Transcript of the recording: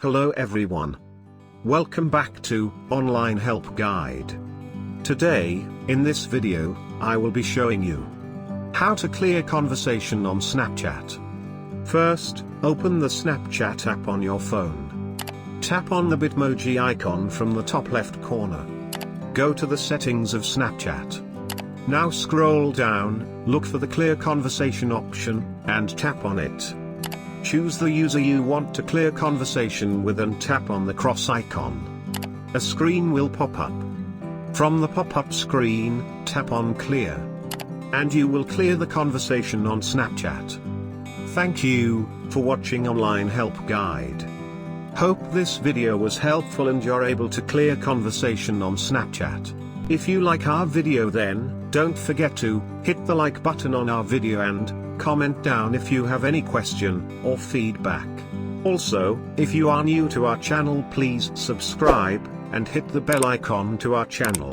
Hello everyone. Welcome back to Online Help Guide. Today, in this video, I will be showing you how to clear conversation on Snapchat. First, open the Snapchat app on your phone. Tap on the Bitmoji icon from the top left corner. Go to the settings of Snapchat. Now scroll down, look for the clear conversation option, and tap on it. Choose the user you want to clear conversation with and tap on the cross icon. A screen will pop up. From the pop-up screen, tap on Clear. And you will clear the conversation on Snapchat. Thank you for watching Online Help Guide. Hope this video was helpful and you're able to clear conversation on Snapchat. If you like our video, then don't forget to hit the like button on our video and comment down if you have any question or feedback. Also, if you are new to our channel, please subscribe and hit the bell icon to our channel.